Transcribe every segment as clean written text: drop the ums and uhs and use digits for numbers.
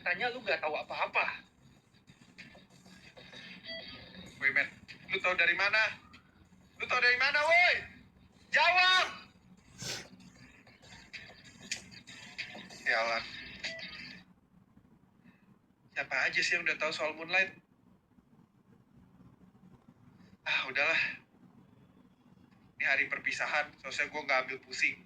Tanya lu gak tahu apa-apa. Woi men, lu tahu dari mana? Lu tahu dari mana, woi? Jawab! Sialan. Siapa aja sih yang udah tahu soal Moonlight? Ah, udahlah. Ini hari perpisahan, soalnya gue nggak ambil pusing.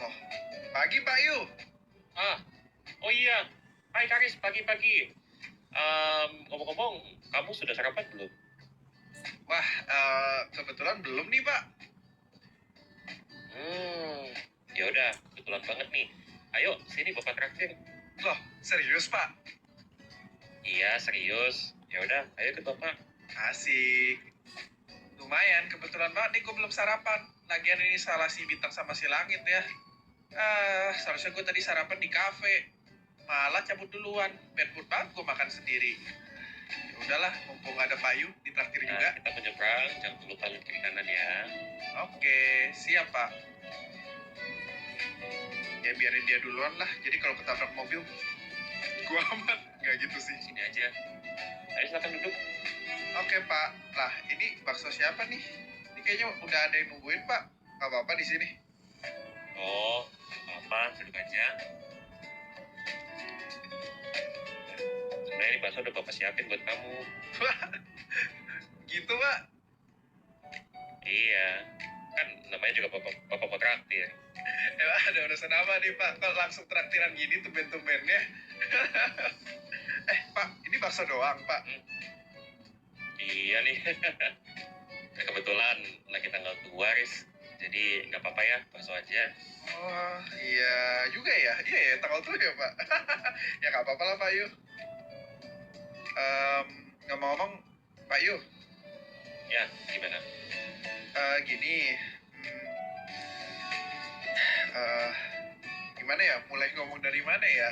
Loh, pagi Pak Yu. Oh iya. Hai Karis, pagi-pagi. Ngomong-ngomong, kamu sudah sarapan belum? Wah, kebetulan belum nih Pak. Ya udah, kebetulan banget nih. Ayo, sini Bapak traktir. Loh, serius Pak? Iya, serius. Ya udah, ayo ke Bapak. Asik. Lumayan, kebetulan banget nih gue belum sarapan. Lagian ini salah si Bintang sama si Langit ya. Seharusnya gue tadi sarapan di kafe. Malah cabut duluan. Bad mood banget gue makan sendiri. Ya udahlah, mumpung ada Payu, ditraktir Nah, juga. kita menyeberang, jangan lupa lihat kiri kanan ya. Oke, siap Pak. Ya biarin dia duluan lah. Jadi kalau ketabrak mobil, gue aman. Nggak gitu sih. Sini aja. Ayo silakan duduk. Oke Pak. Lah, ini bakso siapa nih? Ini kayaknya udah ada yang nungguin Pak. Gak apa-apa di sini. Oh, apa? Duduk aja. Sebenarnya ini bakso udah Bapak siapin buat kamu. Gitu Pak. Iya, kan namanya juga Bapak mau traktir. Emang ada urusan apa nih Pak? Kok langsung traktiran gini tumben-tumbennya? Pak, ini bakso doang Pak. Iya nih. Kebetulan lagi tanggal 2, Riz. Jadi nggak apa-apa ya, bakso aja. Oh iya juga ya. Iya ya, tanggal tuh ya Pak. Ya nggak apa-apa lah Pak Yu. Ngomong-ngomong Pak Yu. Ya, gimana? Gini. Gimana ya? Mulai ngomong dari mana ya?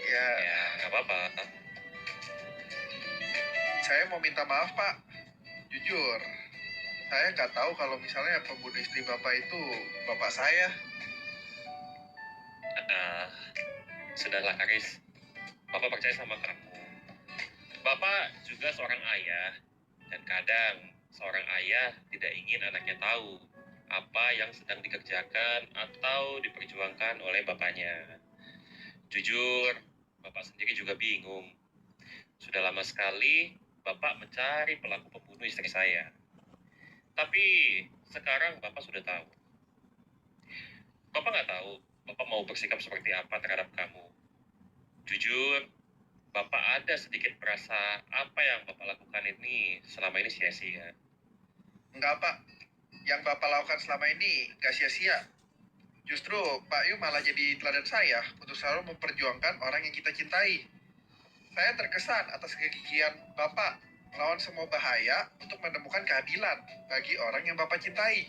Ya, nggak apa-apa. saya mau minta maaf Pak. Jujur, saya nggak tahu kalau misalnya pembunuh istri Bapak itu Bapak saya. Sudahlah, Karis. Bapak percaya sama kamu. Bapak juga seorang ayah. Dan kadang seorang ayah tidak ingin anaknya tahu apa yang sedang dikerjakan atau diperjuangkan oleh bapaknya. Jujur, Bapak sendiri juga bingung. Sudah lama sekali Bapak mencari pelaku pembunuh istri saya. Tapi sekarang Bapak sudah tahu. Bapak nggak tahu Bapak mau bersikap seperti apa terhadap kamu. Jujur, Bapak ada sedikit merasa apa yang Bapak lakukan ini selama ini sia-sia. Enggak Pak, yang Bapak lakukan selama ini nggak sia-sia. Justru Pak Yu malah jadi teladan saya untuk selalu memperjuangkan orang yang kita cintai. Saya terkesan atas kegigihan Bapak melawan semua bahaya untuk menemukan keadilan bagi orang yang Bapak cintai.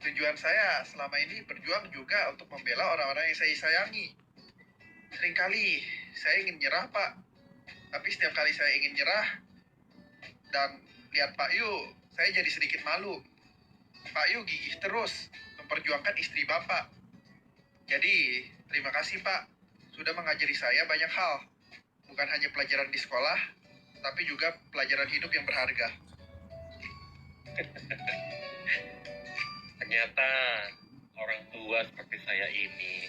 Tujuan saya selama ini berjuang juga untuk membela orang-orang yang saya sayangi. Seringkali saya ingin nyerah Pak, tapi setiap kali saya ingin nyerah dan lihat Pak Yu, saya jadi sedikit malu. Pak Yu gigih terus memperjuangkan istri Bapak. Jadi, terima kasih Pak, sudah mengajari saya banyak hal. Bukan hanya pelajaran di sekolah, tapi juga pelajaran hidup yang berharga. Ternyata orang tua seperti saya ini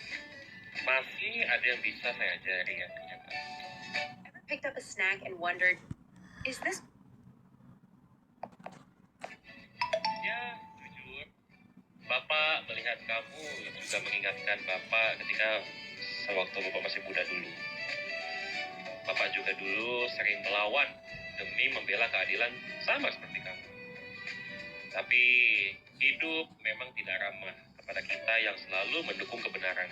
masih ada yang bisa saya ajari ya ternyata. Ever picked up a snack and wondered, is this? Ya, jujur, Bapak melihat kamu juga mengingatkan Bapak ketika sewaktu Bapak masih muda dulu. Bapak juga dulu sering melawan demi membela keadilan sama seperti kamu. Tapi hidup memang tidak ramah kepada kita yang selalu mendukung kebenaran.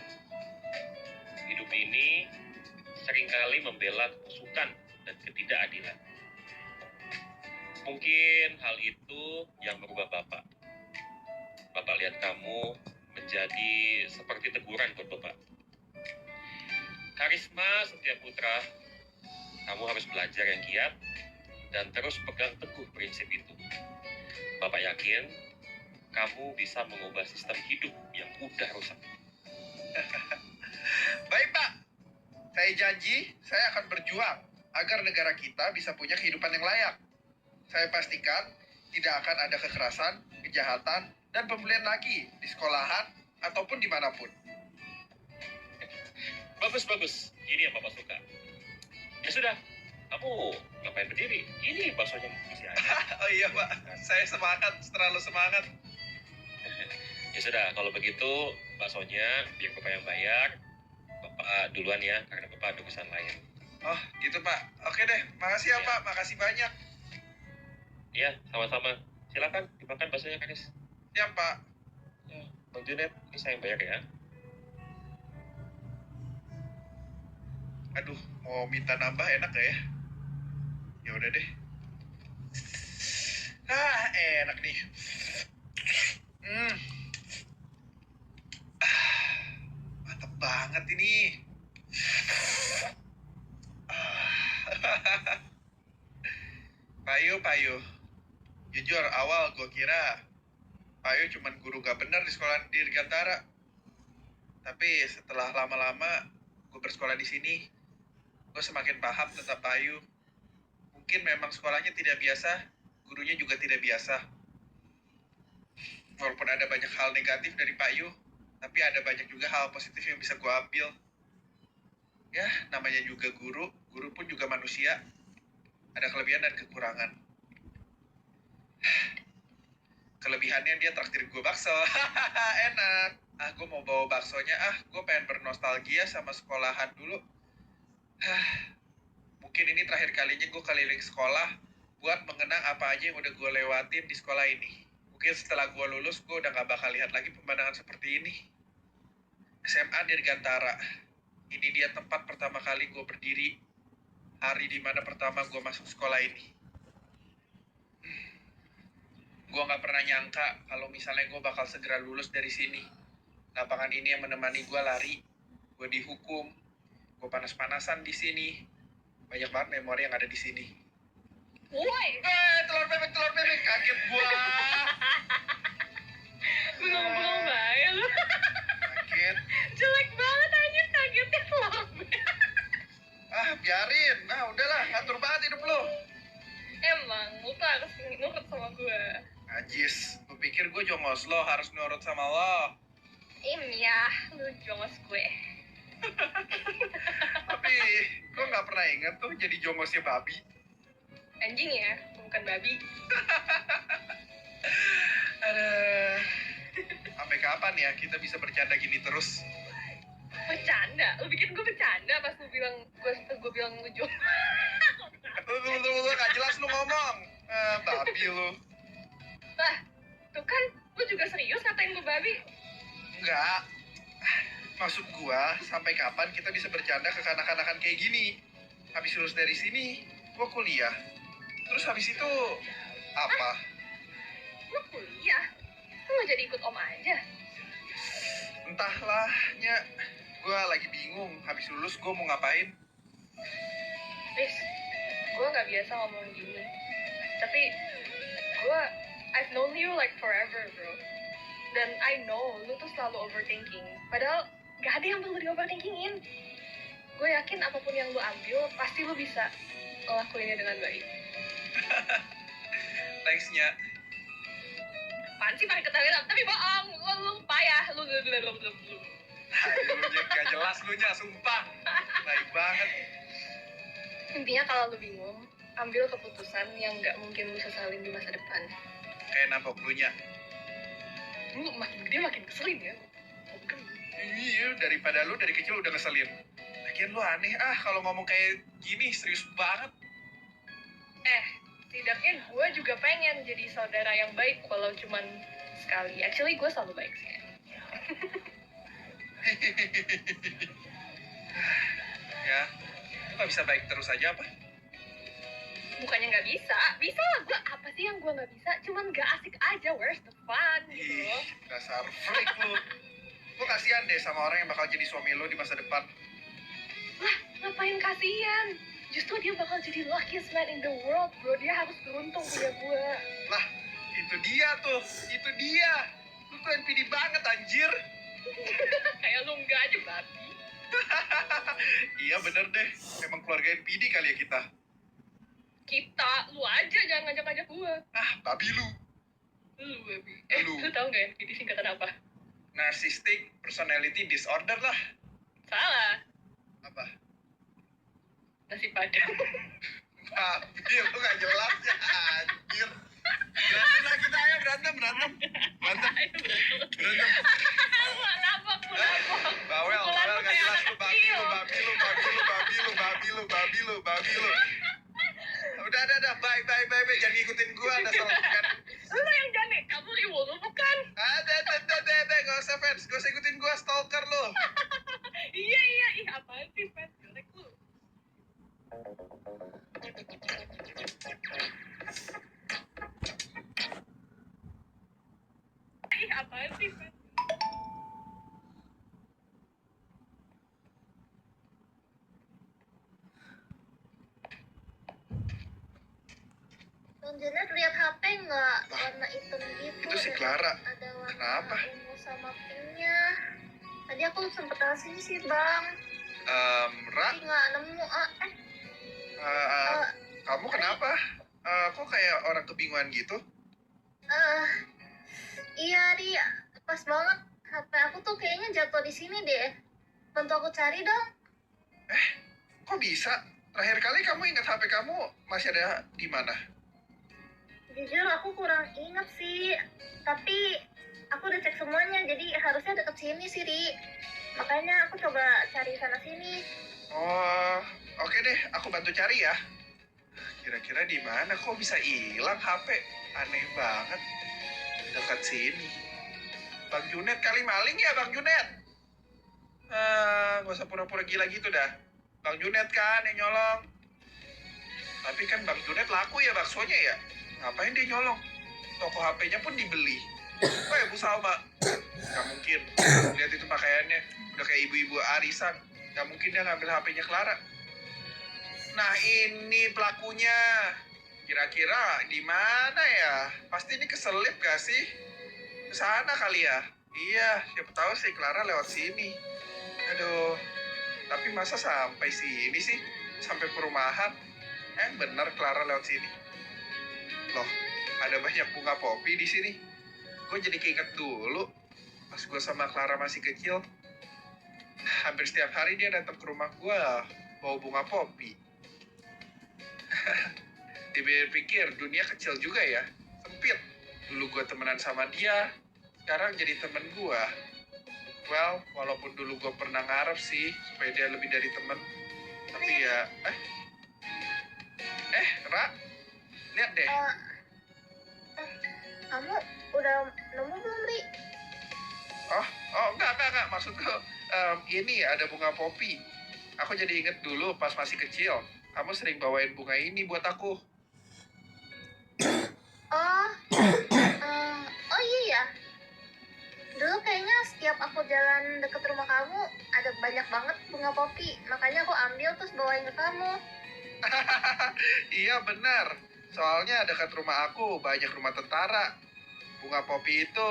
Hidup ini seringkali membela kebusukan dan ketidakadilan. Mungkin hal itu yang merubah Bapak. Bapak lihat kamu menjadi seperti teguran buat Bapak. Karisma Setia Putra, kamu harus belajar yang giat dan terus pegang teguh prinsip itu. Bapak yakin kamu bisa mengubah sistem hidup yang udah rusak. Baik, Pak. Saya janji, saya akan berjuang agar negara kita bisa punya kehidupan yang layak. Saya pastikan tidak akan ada kekerasan, kejahatan, dan pembelian lagi di sekolahan ataupun dimanapun. Bagus. Ini yang Bapak suka. Ya sudah, kamu ngapain berdiri? Ini baksonya masih ada. Oh iya, Pak. Saya semangat, terlalu semangat. Ya sudah, kalau begitu baksonya biar Bapak yang bayar. Bapak duluan ya, karena Bapak ada urusan lain. Oh, gitu, Pak. Oke deh, makasih ya, Ya. Pak. Makasih banyak. Iya, sama-sama. Silakan dimakan baksonya, Karis. Ya, Pak. Ya, Bang Junet, ini saya yang bayar ya. Aduh, mau minta nambah enak gak ya? Ya udah deh. Enak nih. Mantap banget ini. Payu. Jujur, awal gue kira Payu cuman guru gak benar di sekolah di Dirgantara. Tapi setelah lama-lama gue bersekolah di sini, gue semakin paham tentang Payu. Mungkin memang sekolahnya tidak biasa, gurunya juga tidak biasa. Walaupun ada banyak hal negatif dari Payu, tapi ada banyak juga hal positif yang bisa gue ambil. Ya, namanya juga guru pun juga manusia. Ada kelebihan dan kekurangan. Kelebihannya dia traktir gue bakso. Enak. Gue mau bawa baksonya. Gue pengen bernostalgia sama sekolahan dulu. Mungkin ini terakhir kalinya gue keliling sekolah buat mengenang apa aja yang udah gue lewatin di sekolah ini. Mungkin setelah gue lulus, gue udah gak bakal lihat lagi pemandangan seperti ini. SMA Dirgantara. Ini dia tempat pertama kali gue berdiri. Hari dimana pertama gue masuk sekolah ini. Gue gak pernah nyangka kalau misalnya gue bakal segera lulus dari sini. Lapangan ini yang menemani gue lari. Gue dihukum. Gue panas-panasan di sini. Banyak banget memori yang ada di sini. Woi, Telur bebek, kaget gue. bengong-bengong banget lu. Kaget. Jelek banget aja kagetnya telur. Biarin. Udahlah, ngatur banget hidup lo. Emang, lu tuh harus nurut sama gue. Najis, gue pikir gue jongos lo, harus nurut sama lo. Iya, lu jongos gue. Tapi, gue gak pernah inget tuh jadi jongosnya babi. Anjing ya, bukan babi. Aduh. Sampai kapan ya kita bisa bercanda gini terus? Bercanda? Lu bikin gue bercanda pas lu bilang gue bilang lu jongos. Lu gak jelas lu ngomong. Babi lu. Lah, tuh kan, lu juga serius ngatain gue babi? Enggak. Maksud gua, sampai kapan kita bisa bercanda ke kanak-kanakan kayak gini? Habis lulus dari sini, gua kuliah. Terus habis itu, apa? Lu kuliah? Lu gak jadi ikut om aja? Entahlah, Nya. Gua lagi bingung, habis lulus gua mau ngapain. Riz, gue gak biasa ngomong gini. Tapi, I've known you like forever, bro. Dan I know lu tuh selalu overthinking. Padahal gak ada yang perlu di-overthinkingin. Gue yakin apapun yang lu ambil, pasti lu bisa ngelakuinnya dengan baik. Thanks, Nya. Apaan sih pakai ketawa, tapi bohong. Lu payah. Lu. Lu Nya, gak jelas lu Nya, sumpah. Baik banget. Intinya kalau lu bingung, ambil keputusan yang gak mungkin lu sesalin di masa depan. Kayak nampok lu Nya. Lu makin gede makin keselin ya. Iya, daripada lu dari kecil udah ngeselin. Lagian lu aneh, kalau ngomong kayak gini serius banget. Setidaknya gue juga pengen jadi saudara yang baik walau cuman sekali. Actually gue selalu baik sih. Ya, lu gak bisa baik terus aja apa? Bukannya nggak bisa lah gue. Apa sih yang gue nggak bisa? Cuman nggak asik aja. Where's the fun gitu loh. Dasar freak lu. Lu kasihan deh sama orang yang bakal jadi suami lu di masa depan. kasihan. Justru dia bakal jadi luckiest man in the world, bro. Dia harus beruntung punya gue. Lah, itu dia tuh. Itu dia. Lu tuh NPD banget, anjir. Kayak lu enggak aja, babi. Iya bener deh. Emang keluarga NPD kali ya kita. Kita, lu aja jangan ngajak-ngajak gue. Ah, babi lu. Lu, babi. Lu. Lu tahu nggak NPD singkatan apa? Narcissistic Personality Disorder lah. Salah. Apa? Nasi padang. Babi, lu gak jelas ya, anjir. Berantem lah kita, ayo berantem. Nabok. Bawel gak jelas lu, babi lu. Udah, bye, jangan ngikutin gua, ada salah kan. Lu yang jane, kamu riwuh lu bukan? Ada, gak usah fans, gak usah ikutin gua, stalker lu. Iya, ih apaan sih fans, jelek lu. Ih apaan sih fans. Bang Janet lihat HP nggak? Warna hitam gitu. Itu si dan Clara. Ada warna Kenapa? ungu sama pinknya. Tadi aku sempet kasih sih bang. Ra, Tapi nggak nemu. kamu kenapa? Kok kayak orang kebingungan gitu? Iya Ri, pas banget. HP aku tuh kayaknya jatuh di sini deh. Bantu aku cari dong. Kok bisa? Terakhir kali kamu ingat HP kamu masih ada di mana? Jujur aku kurang inget sih. Tapi aku udah cek semuanya, jadi harusnya deket sini sih Ri. Makanya aku coba cari sana sini. Oh, oke deh, aku bantu cari ya. Kira-kira di mana kok bisa hilang HP? Aneh banget. Dekat sini. Bang Junet kali maling ya, Bang Junet? Gak usah pura-pura gila gitu dah. Bang Junet kan yang nyolong. Tapi kan Bang Junet laku ya baksonya ya. Ngapain dia nyolong? Toko HP-nya pun dibeli. Weh, Bu Salma. Gak mungkin. Lihat itu pakaiannya. Udah kayak ibu-ibu arisan. Gak mungkin dia ngambil HP-nya Clara. Nah, ini pelakunya. Kira-kira di mana ya? Pasti ini keselip gak sih? Kesana kali ya? Iya, siapa tahu sih Clara lewat sini. Aduh, tapi masa sampai sini sih? Sampai perumahan? Bener Clara lewat sini. Loh, ada banyak bunga popi di sini. Gue jadi keinget dulu pas gue sama Clara masih kecil. Hampir setiap hari dia datang ke rumah gue bawa bunga popi. Dipikir dunia kecil juga ya, sempit. Dulu gue temenan sama dia, sekarang jadi temen gue. Well, walaupun dulu gue pernah ngarep sih supaya dia lebih dari temen, tapi ya, Ra, lihat deh. Kamu udah nemu belum Ri? Enggak, maksudku ini ada bunga popi. Aku jadi inget dulu pas masih kecil, kamu sering bawain bunga ini buat aku. Oh iya ya. Dulu kayaknya setiap aku jalan deket rumah kamu ada banyak banget bunga popi. Makanya aku ambil terus bawain ke kamu. Iya benar, soalnya dekat rumah aku banyak rumah tentara. Bunga popi itu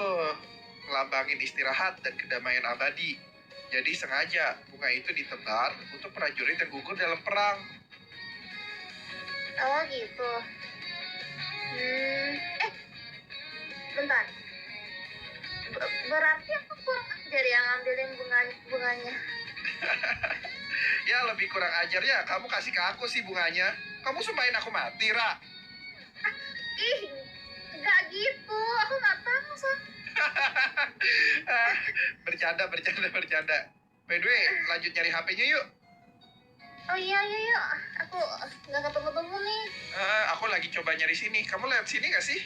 melambangin istirahat dan kedamaian abadi. Jadi sengaja bunga itu ditebar untuk prajurit yang gugur dalam perang. Oh gitu. Bentar. Berarti aku kurang ajar yang ngambilin bunganya. Ya lebih kurang ajar ya, kamu kasih ke aku sih bunganya. Kamu sumpahin aku mati, Ra. Ih, nggak gitu. Aku nggak tahu, Son. Bercanda. By the way, lanjut nyari HP-nya yuk. Oh iya, yuk. Aku nggak ketemu-temu nih. Aku lagi coba nyari sini. Kamu lewat sini nggak sih?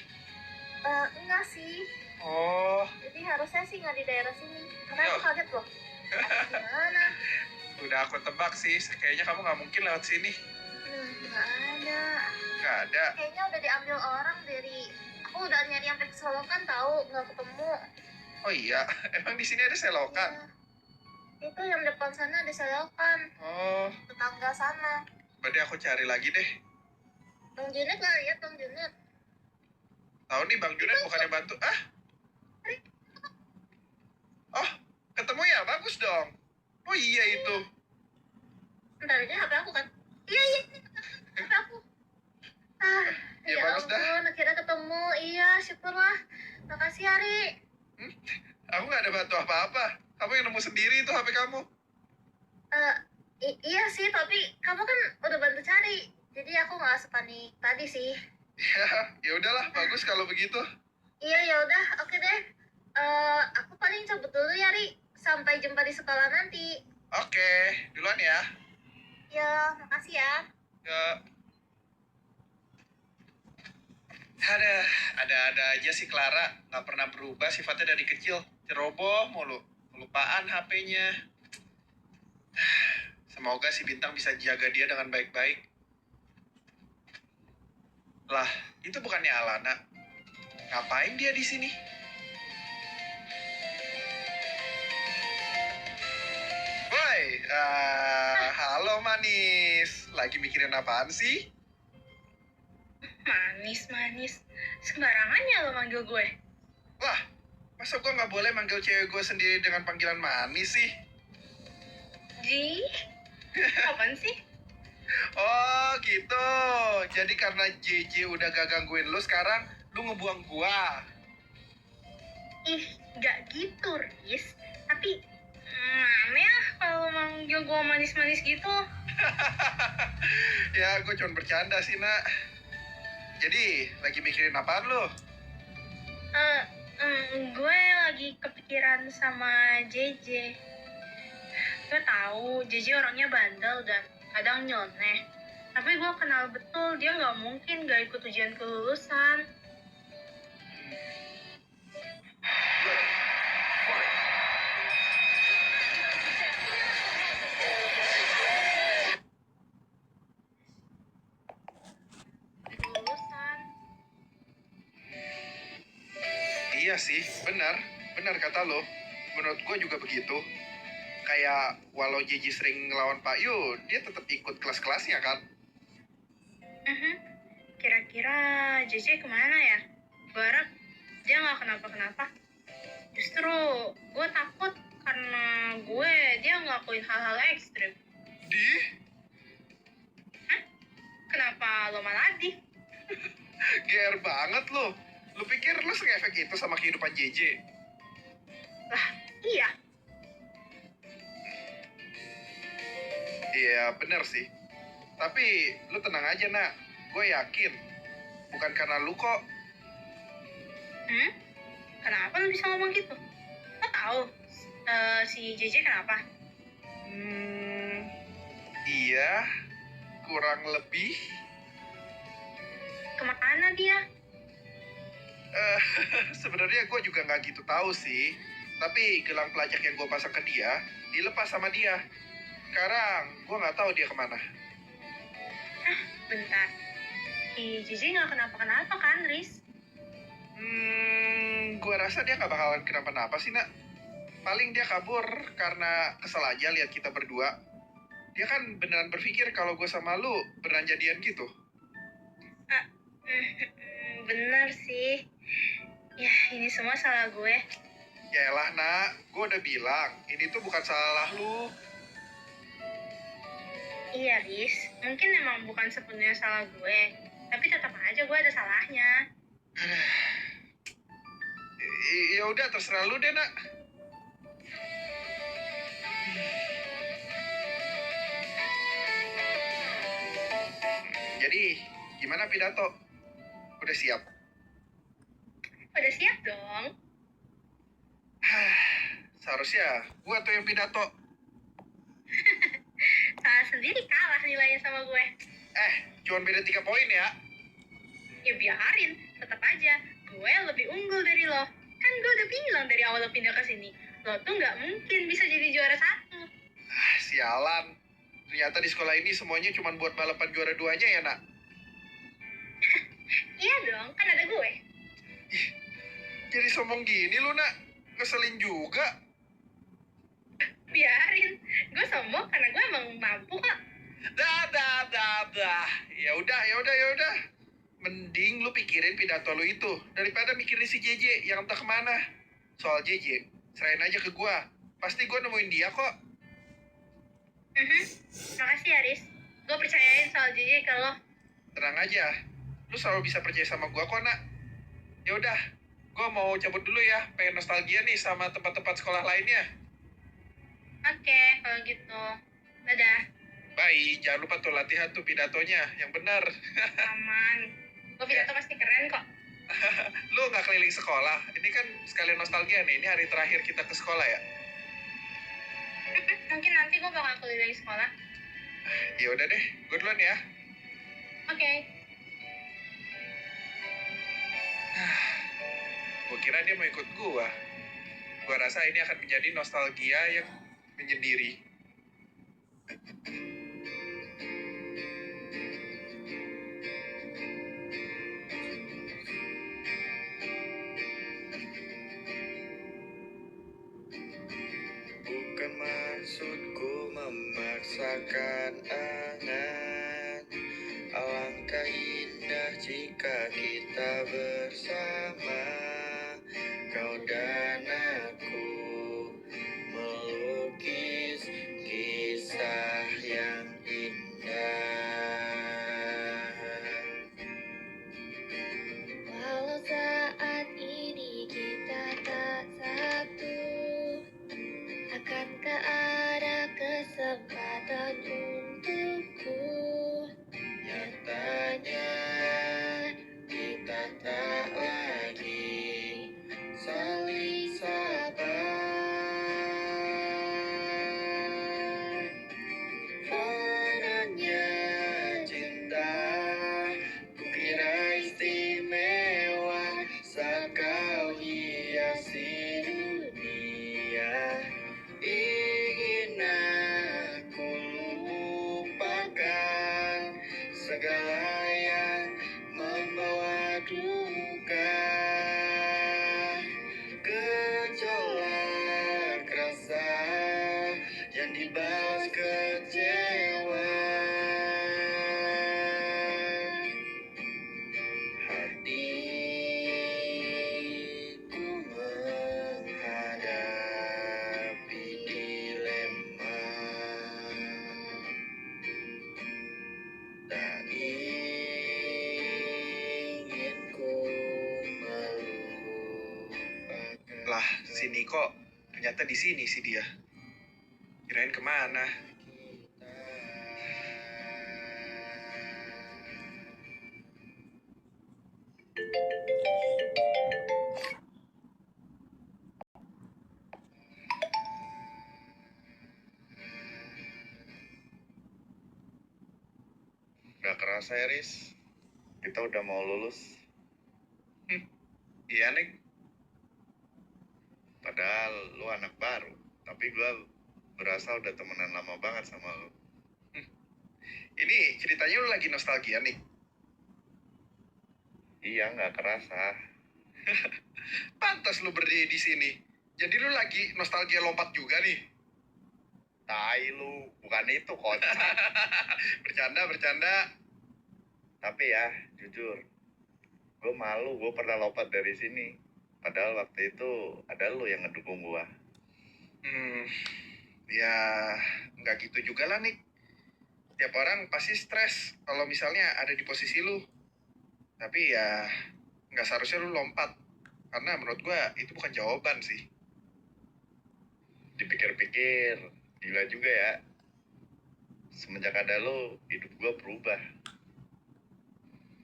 Enggak sih. Oh, Jadi harusnya sih nggak di daerah sini. Makanya aku kaget loh. Ada di mana? udah aku tebak sih. Kayaknya kamu nggak mungkin lewat sini. Nggak ada. Nggak ada. Kayaknya udah diambil orang dari. Aku udah nyari sampai ke Solokan tahu, nggak ketemu. Oh iya, emang di sini ada selokan? Iya. Itu yang depan sana ada selokan. Oh, Tukang nggak sama. Berarti aku cari lagi deh. Bang Junet lah, lihat Bang Junet. Tahu nih Bang Junet bukannya bantu. Ah? Oh, ketemu ya? Bagus dong. Oh iya itu. Bentar aja HP aku kan. Iya, iya. HP aku. Ah, Ya, ya bagus dah. ampun, akhirnya ketemu. Iya, syukurlah. Makasih, Ari. Aku nggak ada bantu apa-apa. Kamu yang nemu sendiri itu HP kamu. Iya sih, tapi kamu kan udah bantu cari. Jadi aku nggak sepanik tadi sih. Ya udahlah, bagus kalau begitu. Iya, ya udah, oke deh. Aku paling cabut dulu ya, Ri. Sampai jumpa di sekolah nanti. Oke, duluan ya. Ya, makasih ya. Ya. Ada aja sih Clara. Nggak pernah berubah sifatnya dari kecil. Ceroboh mulu. Kelupaan HP-nya. Semoga si Bintang bisa jaga dia dengan baik-baik. Lah, itu bukannya Alana. Ngapain dia di sini? Woi, halo manis. Lagi mikirin apaan sih? Manis. Sembarangannya lo manggil gue. Wah, masa gue nggak boleh manggil cewek gue sendiri dengan panggilan manis sih? Ji? Apaan sih? Oh gitu. Jadi karena JJ udah gak gangguin lu sekarang, lu ngebuang gua. Ih, gak gitu, Riz. Tapi, mana ya kalau manggil gue manis-manis gitu? Ya, gue cuma bercanda sih, nak. Jadi, lagi mikirin apaan lu? Gue lagi kepikiran sama JJ. Gue tahu JJ orangnya bandel dan kadang nyoneh. Tapi gue kenal betul dia nggak mungkin gak ikut ujian kelulusan. Kelulusan. Iya sih, benar kata lo. Menurut gue juga begitu. Kayak walau JJ sering ngelawan Pak Yu, dia tetap ikut kelas-kelasnya kan? Kira-kira JJ kemana ya? Gue harap dia nggak kenapa-kenapa. Justru gue takut karena dia ngelakuin hal-hal ekstrim. Di? Kenapa lo malah di? GR banget lo. Lu pikir lu sengefek itu sama kehidupan JJ? Lah, iya. Iya, bener sih. Tapi lu tenang aja, nak. Gue yakin. Bukan karena lu kok. Kenapa lo bisa ngomong gitu? Lo tahu si JJ kenapa? Iya. Kurang lebih. Kemana dia? Sebenarnya gue juga nggak gitu tahu sih. Tapi gelang pelacak yang gue pasang ke dia, dilepas sama dia. Sekarang, gue nggak tahu dia kemana. Bentar. Si JJ nggak kenapa-kenapa kan, Riz? Gue rasa dia nggak bakalan kenapa-napa sih, nak. Paling dia kabur karena kesel aja lihat kita berdua. Dia kan beneran berpikir kalau gue sama lu beneran jadian gitu. Bener sih. Ya, ini semua salah gue. Yaelah, nak. Gue udah bilang, ini tuh bukan salah lu. Iya, Riz. Mungkin emang bukan sepenuhnya salah gue. Tapi tetap aja gue ada salahnya. Ya udah, terserah lu deh, nak. Jadi, gimana pidato? Udah siap? Udah siap dong. Seharusnya gua tuh yang pidato. Salah sendiri kalah nilainya sama gue. Cuman beda 3 poin ya. Ya biarin, tetap aja. Gue lebih unggul dari lo. Kan gue udah bilang dari awal lo pindah ke sini. Lo tuh nggak mungkin bisa jadi juara 1. Sialan. Ternyata di sekolah ini semuanya cuma buat balapan juara 2-nya ya, nak? Iya dong, kan ada gue. Jadi sombong gini lu, nak. Ngeselin juga. Biarin, gue sombong karena gue emang mampu kok. Ya udah, ya udah, ya udah. Mending lu pikirin pidato lu itu daripada mikirin si JJ yang entah kemana. Soal JJ, serahin aja ke gua. Pasti gua nemuin dia kok. Makasih ya, Riz. Gue percayain soal JJ ke lo. Tenang aja. Lu selalu bisa percaya sama gua kok, Nak. Ya udah, gua mau cabut dulu ya. Pengen nostalgia nih sama tempat-tempat sekolah lainnya. Oke, kalau gitu. Dadah. Bye, jangan lupa tuh latihan tuh pidatonya yang benar. Aman. Gue pidato pasti keren kok. Lu nggak keliling sekolah. Ini kan sekalian nostalgia nih. Ini hari terakhir kita ke sekolah ya. Mungkin nanti gue bakal keliling sekolah. Ya udah deh, gue duluan ya. Oke. Gue kira dia mau ikut gua. Gua rasa ini akan menjadi nostalgia yang menyendiri. Bukan maksudku memaksakan angan. Alangkah indah jika kita bersama, kau dan aku melukis kisah yang indah. Walau saat ini kita tak satu, akankah ada kesempatan untukku? Nyatanya kita tak lagi saling sapa. Fananya cinta, kukira istimewa saat kau hiasi dunia. Ingin aku lupakan segala yang membawa duka, gejolak rasa yang dibalas kecewa. Hatiku menghadapi dilema, tak ingin ku melupakan. Lah, si Niko ternyata di sini sih dia. Kirain kemana? Gak kerasa ya, Riz. Kita udah mau lulus. Iya, Nek. Padahal lu anak baru. Tapi gua berasa udah temenan lama banget sama lu. Ini ceritanya lu lagi nostalgia nih. Iya, gak kerasa. Pantas lu berdiri di sini. Jadi lu lagi nostalgia lompat juga nih. Tai lu, bukan itu kocak. Bercanda, bercanda. Tapi ya, jujur, gue malu gue pernah lompat dari sini. Padahal waktu itu ada lu yang ngedukung gue. Ya nggak gitu juga lah, Nik. Tiap orang pasti stres kalau misalnya ada di posisi lu. Tapi ya nggak seharusnya lu lompat. Karena menurut gua itu bukan jawaban sih. Dipikir-pikir, gila juga ya. Semenjak ada lu, hidup gue berubah.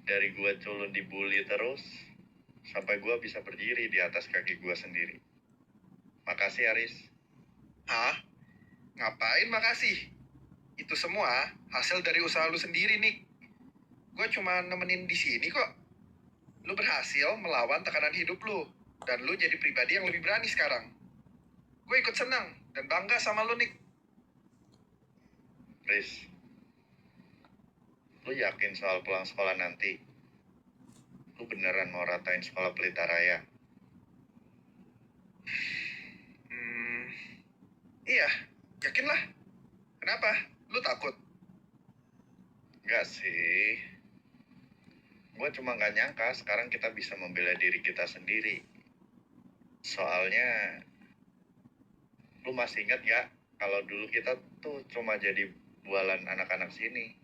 Dari gue culun dibully terus, sampai gue bisa berdiri di atas kaki gue sendiri. Makasih, Aris. Hah? Ngapain makasih? Itu semua hasil dari usaha lu sendiri, Nik. Gue cuma nemenin di sini kok. Lu berhasil melawan tekanan hidup lu. Dan lu jadi pribadi yang lebih berani sekarang. Gue ikut senang dan bangga sama lu, Nik. Riz, lu yakin soal pulang sekolah nanti? Lu beneran mau ratain sekolah Pelita Raya? Iya, yakin lah. Kenapa? Lu takut? Enggak sih. Gue cuma nggak nyangka sekarang kita bisa membela diri kita sendiri. Soalnya, lu masih ingat gak kalau dulu kita tuh cuma jadi bualan anak-anak sini.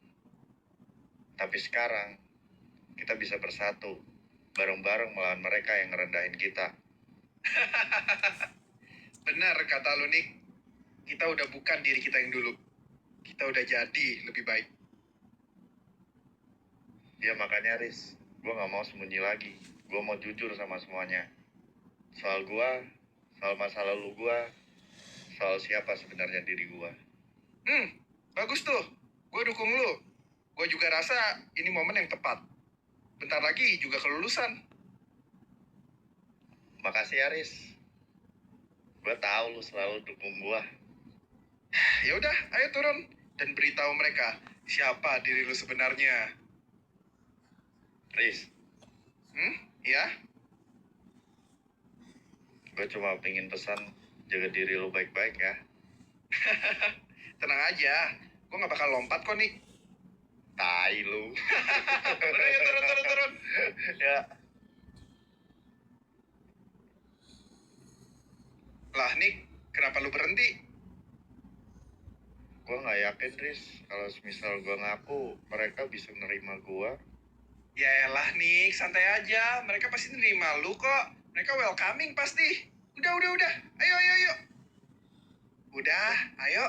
Tapi sekarang, kita bisa bersatu, bareng-bareng melawan mereka yang ngerendahin kita. Benar kata lu, Nick. Kita udah bukan diri kita yang dulu. Kita udah jadi lebih baik. Ya makanya, Riz, gue nggak mau sembunyi lagi. Gue mau jujur sama semuanya. Soal gue, soal masa lalu gue, soal siapa sebenarnya diri gue. Bagus tuh. Gue dukung lu. Gue juga rasa ini momen yang tepat. Bentar lagi juga kelulusan. Makasih ya, Riz. Gue tahu lu selalu dukung gue. Ya udah, ayo turun dan beritahu mereka siapa diri lu sebenarnya. Riz, Ya? gue cuma pengen pesan jaga diri lu baik-baik ya. Tenang aja. Gue gak bakal lompat kok, Nick. Tai lu. Udah, ya turun. Ya. Lah, Nick, kenapa lu berhenti? Gue nggak yakin, Riz, kalau misal gue ngaku, mereka bisa nerima gue. Ya elah, Nick, santai aja. Mereka pasti nerima lu kok. Mereka welcoming pasti. Udah. Ayo. Udah, ayo.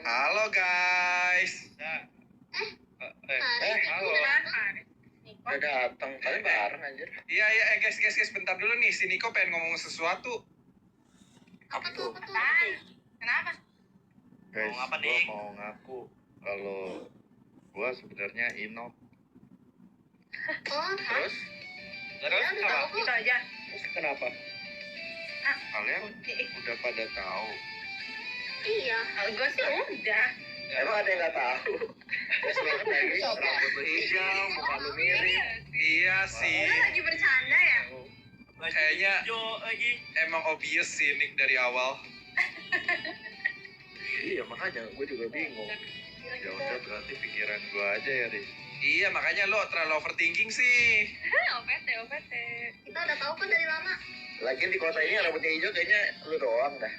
Halo, guys. Halo. Udah datang, kalian bareng anjir. Iya, guys, bentar dulu nih. Si Niko pengen ngomong sesuatu. Apa tuh? Kenapa? Guys, Mau apa, gue Dik? mau ngaku kalau gue sebenarnya Inok. Oh, Terus ya, udah tahu kok. Itu aja. Kenapa? Kalian udah pada tahu. Iya. Kalau gue sih udah. Emang ada yang nggak tahu? Rambut lu hijau, muka lu mirip. Iya sih. Lo lagi bercanda ya? Kayaknya emang obvious sih Nick dari awal. Iya, makanya gue juga bingung. Ya udah, berarti pikiran gue aja ya, Riz. Iya, makanya lo terlalu overthinking sih. OPT. Kita udah tahu kan dari lama. Lagian di kota ini rambutnya hijau kayaknya lu doang dah.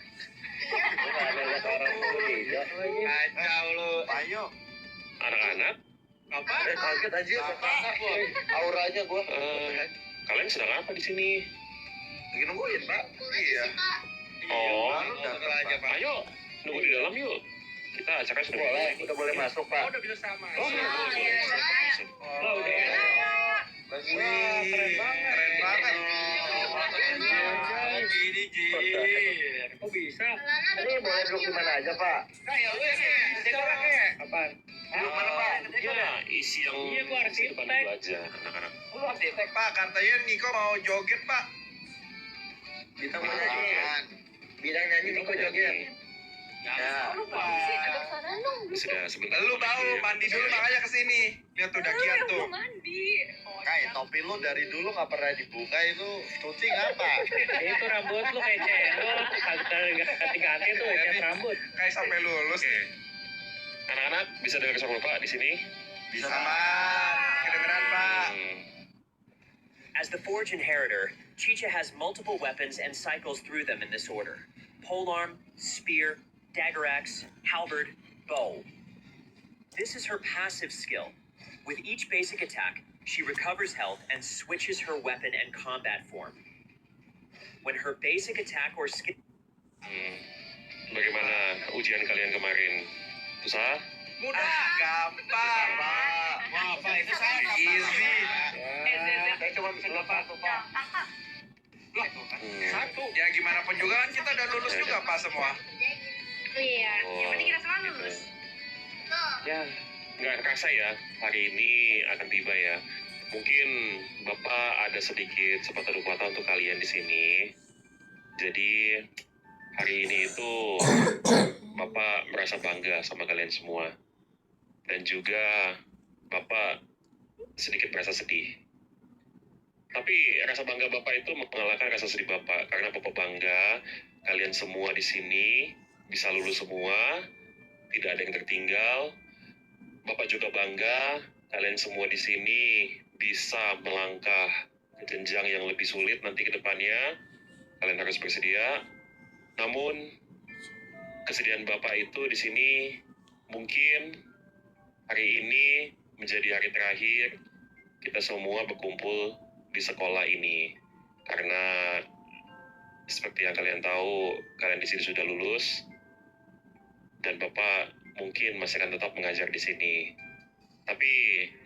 Iya. Gue nggak ada lihat orang rambut hijau. Kacau lo. Ayo. anak-anak, Apa? Kaget aja. Auranya gue. kalian sedang apa di sini? Lagi nungguin, Pak. Kuliah Iya. sih, Pak. Oh, baru datang, aja, Pak. ayo nunggu di dalam yuk. Kita acara sudah Boleh, mulai. udah boleh masuk, Pak. udah bisa sama. Oh, iya. masuk. Oh, udah. Wih, keren banget. Gini, Kok bisa? Lana Ini duduk boleh bareng duduk ya, di mana Pak. aja, Pak? Apaan? Duduk mana, Pak? Gimana isi yang Iya, gua arsitek. depan dulu aja, anak-anak. Lu arsitek, Pak. Katanya Niko mau joget, Pak. Kita mau nyanyi. Bidang nyanyi Niko joget. Ya. Sudah sebentar. Lu tahu mandi dulu makanya kesini. Lihat tuh dakian tuh. Mandi. Kayak topi lu dari dulu nggak pernah dibuka itu cuci ngapa? Itu rambut lu kayak cendol, ganti-ganti tuh cat rambut. Kayak sampai lulus. Oke. Anak-anak bisa dengar suara Bapak di sini? Bisa. Aman. Kedengeran, Pak. As the Forge Inheritor, Chicha has multiple weapons and cycles through them in this order: polearm, spear, dagger axe, halberd, bow. This is her passive skill. With each basic attack, she recovers health and switches her weapon and combat form. When her basic attack or skill Bagaimana ujian kalian kemarin? Susah? Mudah. Gampang. Wah, Pak, itu saya Easy. Saya cuma bisa dapat tuh, Pak. Satu. Ya gimana pun juga kan kita udah lulus juga, Pak, semua. Iya. Yang penting kita semua lulus. Tuh. Ya, nggak kerasa ya, hari ini akan tiba ya. Mungkin Bapak ada sedikit sepatah dua kata untuk kalian di sini. Jadi, hari ini itu Bapak merasa bangga sama kalian semua. Dan juga Bapak sedikit merasa sedih. Tapi rasa bangga Bapak itu mengalahkan rasa sedih Bapak. Karena Bapak bangga kalian semua di sini bisa lulus semua, tidak ada yang tertinggal. Bapak juga bangga kalian semua di sini bisa melangkah ke jenjang yang lebih sulit nanti ke depannya. Kalian harus bersedia. Namun kesedihan Bapak itu di sini mungkin hari ini menjadi hari terakhir kita semua berkumpul di sekolah ini. Karena seperti yang kalian tahu, kalian di sini sudah lulus dan Bapak mungkin masih akan tetap mengajar di sini. Tapi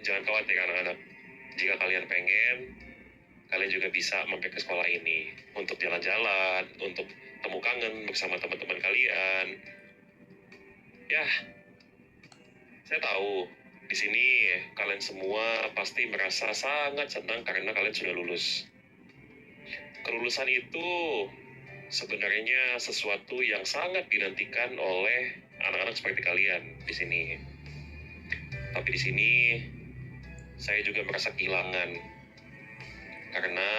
jangan khawatir anak-anak. Jika kalian pengen, kalian juga bisa mampir ke sekolah ini untuk jalan-jalan, untuk temu kangen bersama teman-teman kalian. Ya, saya tahu di sini kalian semua pasti merasa sangat senang karena kalian sudah lulus. Kelulusan itu sebenarnya sesuatu yang sangat dinantikan oleh anak-anak seperti kalian di sini. Tapi di sini saya juga merasa kehilangan karena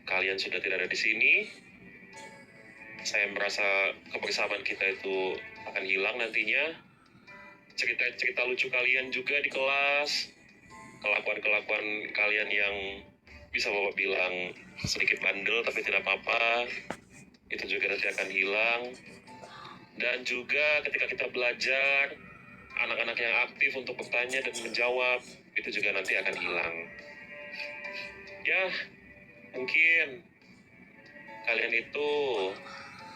kalian sudah tidak ada di sini. Saya merasa kebersamaan kita itu akan hilang nantinya. Cerita-cerita lucu kalian juga di kelas, kelakuan-kelakuan kalian yang bisa Bapak bilang sedikit bandel tapi tidak apa-apa, itu juga nanti akan hilang. Dan juga ketika kita belajar, anak-anak yang aktif untuk bertanya dan menjawab, itu juga nanti akan hilang. Ya, mungkin kalian itu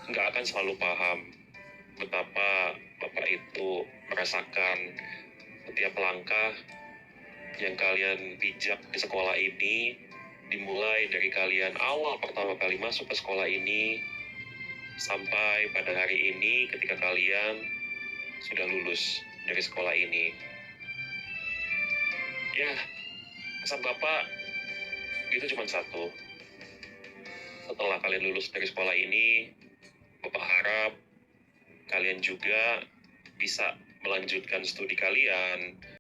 nggak akan selalu paham betapa Bapak itu merasakan setiap langkah yang kalian pijak di sekolah ini, dimulai dari kalian awal pertama kali masuk ke sekolah ini, sampai pada hari ini ketika kalian sudah lulus dari sekolah ini. Ya, pesan Bapak itu cuma satu. Setelah kalian lulus dari sekolah ini, Bapak harap kalian juga bisa melanjutkan studi kalian,